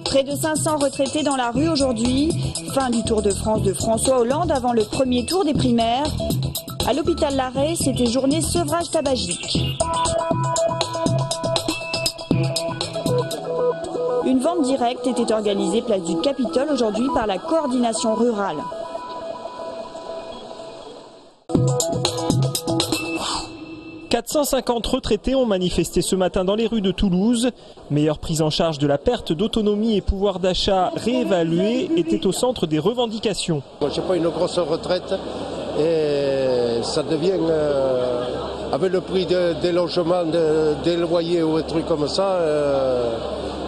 Près de 500 retraités dans la rue aujourd'hui. Fin du Tour de France de François Hollande avant le premier tour des primaires. À l'hôpital Larrey, c'était journée sevrage tabagique. Une vente directe était organisée place du Capitole aujourd'hui par la coordination rurale. « 450 retraités ont manifesté ce matin dans les rues de Toulouse. Meilleure prise en charge de la perte d'autonomie et pouvoir d'achat réévalué était au centre des revendications. Je n'ai pas une grosse retraite et ça devient, avec le prix des logements, des loyers ou des trucs comme ça,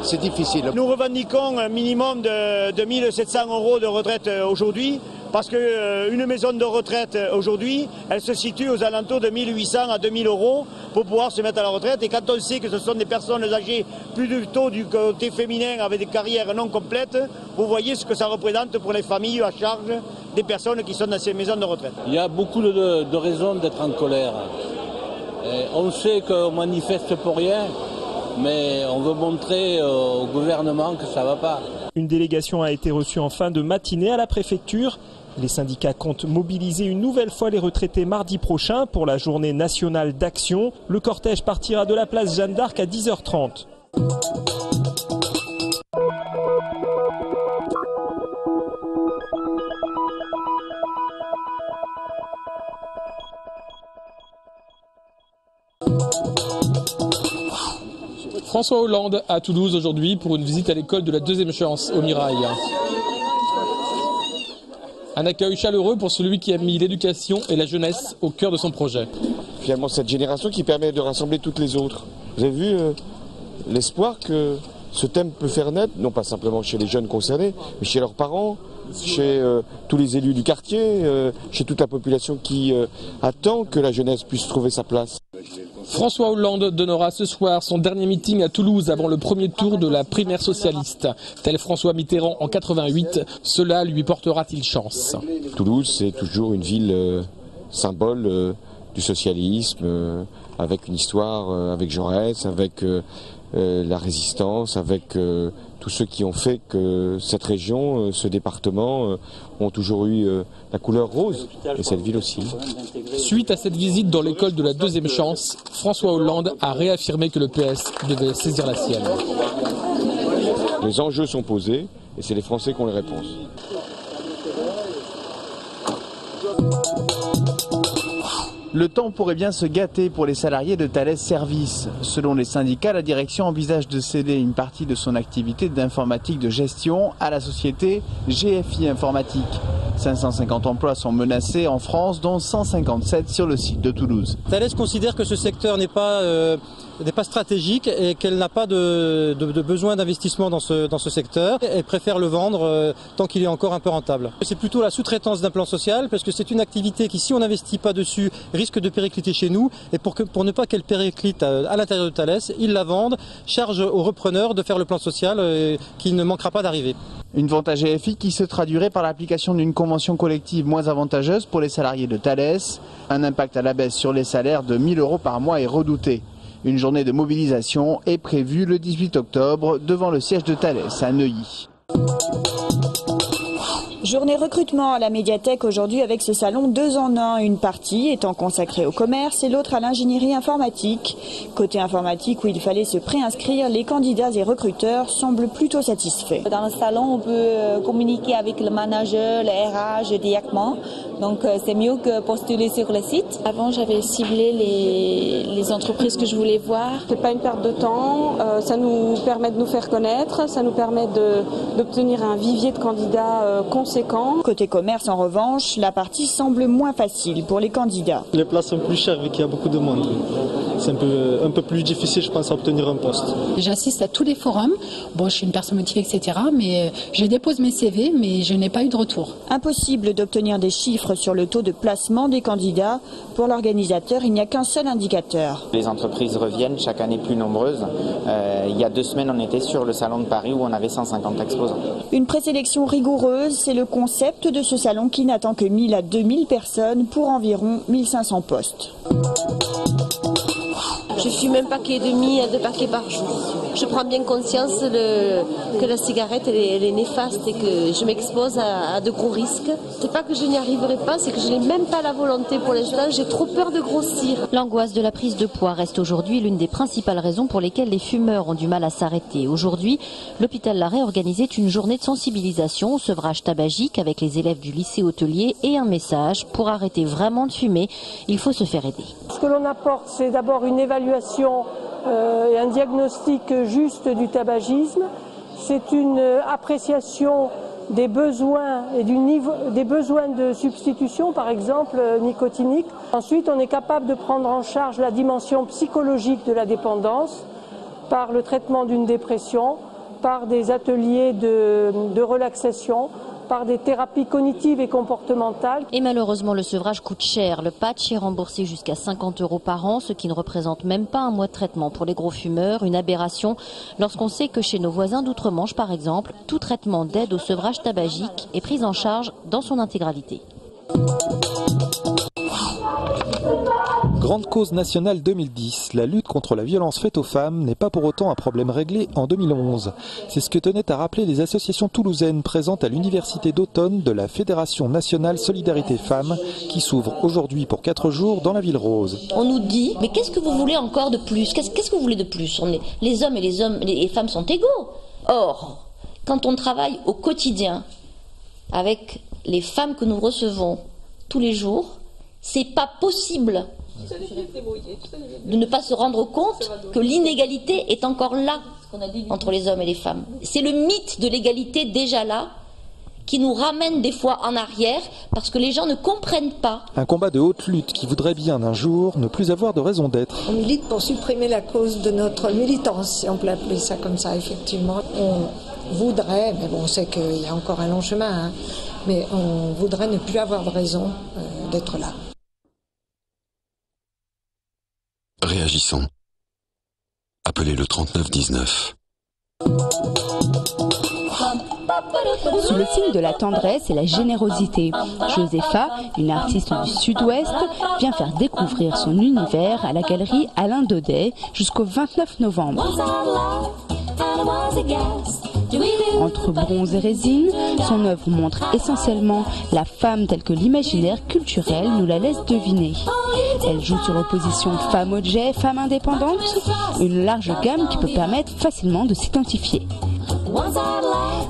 c'est difficile. Nous revendiquons un minimum de 1 700 € de retraite aujourd'hui. Parce qu'une maison de retraite aujourd'hui, elle se situe aux alentours de 1 800 à 2 000 € pour pouvoir se mettre à la retraite. Et quand on sait que ce sont des personnes âgées plutôt du côté féminin avec des carrières non complètes, vous voyez ce que ça représente pour les familles à charge des personnes qui sont dans ces maisons de retraite. Il y a beaucoup de raisons d'être en colère. Et on sait qu'on manifeste pour rien, mais on veut montrer au gouvernement que ça ne va pas. Une délégation a été reçue en fin de matinée à la préfecture. Les syndicats comptent mobiliser une nouvelle fois les retraités mardi prochain pour la journée nationale d'action. Le cortège partira de la place Jeanne d'Arc à 10h30. François Hollande à Toulouse aujourd'hui pour une visite à l'école de la deuxième chance au Mirail. Un accueil chaleureux pour celui qui a mis l'éducation et la jeunesse au cœur de son projet. Finalement, cette génération qui permet de rassembler toutes les autres. Vous avez vu l'espoir que ce thème peut faire naître, non pas simplement chez les jeunes concernés, mais chez leurs parents, chez tous les élus du quartier, chez toute la population qui attend que la jeunesse puisse trouver sa place. François Hollande donnera ce soir son dernier meeting à Toulouse avant le premier tour de la primaire socialiste. Tel François Mitterrand en 88, cela lui portera-t-il chance? Toulouse, c'est toujours une ville symbole du socialisme, avec une histoire avec Jaurès, avec la résistance, avec tous ceux qui ont fait que cette région, ce département, ont toujours eu la couleur rose, et cette ville aussi. Suite à cette visite dans l'école de la deuxième chance, François Hollande a réaffirmé que le PS devait saisir la sienne. Les enjeux sont posés, et c'est les Français qui ont les réponses. Le temps pourrait bien se gâter pour les salariés de Thales Services. Selon les syndicats, la direction envisage de céder une partie de son activité d'informatique de gestion à la société GFI Informatique. 550 emplois sont menacés en France, dont 157 sur le site de Toulouse. Thales considère que ce secteur n'est pas stratégique et qu'elle n'a pas de besoin d'investissement dans ce secteur. Elle préfère le vendre tant qu'il est encore un peu rentable. C'est plutôt la sous-traitance d'un plan social parce que c'est une activité qui, si on n'investit pas dessus, risque de péricliter chez nous. Et pour ne pas qu'elle périclite à l'intérieur de Thales, ils la vendent, charge aux repreneurs de faire le plan social qui ne manquera pas d'arriver. Une vente à GFI qui se traduirait par l'application d'une convention collective moins avantageuse pour les salariés de Thales. Un impact à la baisse sur les salaires de 1 000 € par mois est redouté. Une journée de mobilisation est prévue le 18 octobre devant le siège de Thales à Neuilly. Journée recrutement à la médiathèque aujourd'hui avec ce salon 2 en 1, une partie étant consacrée au commerce et l'autre à l'ingénierie informatique. Côté informatique où il fallait se préinscrire, les candidats et recruteurs semblent plutôt satisfaits. Dans le salon, on peut communiquer avec le manager, le RH directement, donc c'est mieux que postuler sur le site. Avant, j'avais ciblé les entreprises que je voulais voir. C'est pas une perte de temps, ça nous permet de nous faire connaître, ça nous permet d'obtenir un vivier de candidats conséquent. Côté commerce, en revanche, la partie semble moins facile pour les candidats. Les places sont plus chères vu qu'il y a beaucoup de monde. C'est un peu plus difficile, je pense, à obtenir un poste. J'assiste à tous les forums. Bon, je suis une personne motivée, etc. Mais je dépose mes CV, mais je n'ai pas eu de retour. Impossible d'obtenir des chiffres sur le taux de placement des candidats. Pour l'organisateur, il n'y a qu'un seul indicateur. Les entreprises reviennent chaque année plus nombreuses. Il y a 2 semaines, on était sur le salon de Paris où on avait 150 exposants. Une présélection rigoureuse, c'est le concept de ce salon qui n'attend que 1000 à 2000 personnes pour environ 1500 postes. Je fume un paquet et demi à 2 paquets par jour. Je prends bien conscience que la cigarette elle est néfaste et que je m'expose à de gros risques. C'est pas que je n'y arriverai pas, c'est que je n'ai même pas la volonté pour l'instant, j'ai trop peur de grossir. L'angoisse de la prise de poids reste aujourd'hui l'une des principales raisons pour lesquelles les fumeurs ont du mal à s'arrêter. Aujourd'hui, l'hôpital Larrey organisait une journée de sensibilisation au sevrage tabagique avec les élèves du lycée hôtelier et un message: pour arrêter vraiment de fumer, il faut se faire aider. Ce que l'on apporte, c'est d'abord une évaluation et un diagnostic juste du tabagisme. C'est une appréciation des besoins et des besoins de substitution, par exemple nicotinique. Ensuite, on est capable de prendre en charge la dimension psychologique de la dépendance par le traitement d'une dépression, par des ateliers de relaxation, par des thérapies cognitives et comportementales. Et malheureusement, le sevrage coûte cher. Le patch est remboursé jusqu'à 50 € par an, ce qui ne représente même pas un mois de traitement pour les gros fumeurs. Une aberration lorsqu'on sait que chez nos voisins d'outre-Manche, par exemple, tout traitement d'aide au sevrage tabagique est pris en charge dans son intégralité. Grande cause nationale 2010, la lutte contre la violence faite aux femmes n'est pas pour autant un problème réglé en 2011. C'est ce que tenaient à rappeler les associations toulousaines présentes à l'université d'automne de la Fédération nationale Solidarité Femmes qui s'ouvre aujourd'hui pour 4 jours dans la Ville Rose. On nous dit, mais qu'est-ce que vous voulez encore de plus? Qu'est-ce que vous voulez de plus? Les hommes et les femmes sont égaux. Or, quand on travaille au quotidien avec les femmes que nous recevons tous les jours, c'est pas possible de ne pas se rendre compte que l'inégalité est encore là entre les hommes et les femmes. C'est le mythe de l'égalité déjà là qui nous ramène des fois en arrière parce que les gens ne comprennent pas. Un combat de haute lutte qui voudrait bien un jour ne plus avoir de raison d'être. On milite pour supprimer la cause de notre militance, si on peut appeler ça comme ça, effectivement. On voudrait, mais bon, on sait qu'il y a encore un long chemin, hein, mais on voudrait ne plus avoir de raison d'être là. Réagissons. Appelez le 3919. Sous le signe de la tendresse et la générosité, Josepha, une artiste du Sud-Ouest, vient faire découvrir son univers à la galerie Alain Daudet jusqu'au 29 novembre. Entre bronze et résine, son œuvre montre essentiellement la femme telle que l'imaginaire culturel nous la laisse deviner. Elle joue sur l'opposition femme-objet, femme indépendante, une large gamme qui peut permettre facilement de s'identifier.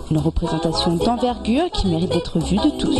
Une représentation d'envergure qui mérite d'être vue de tous.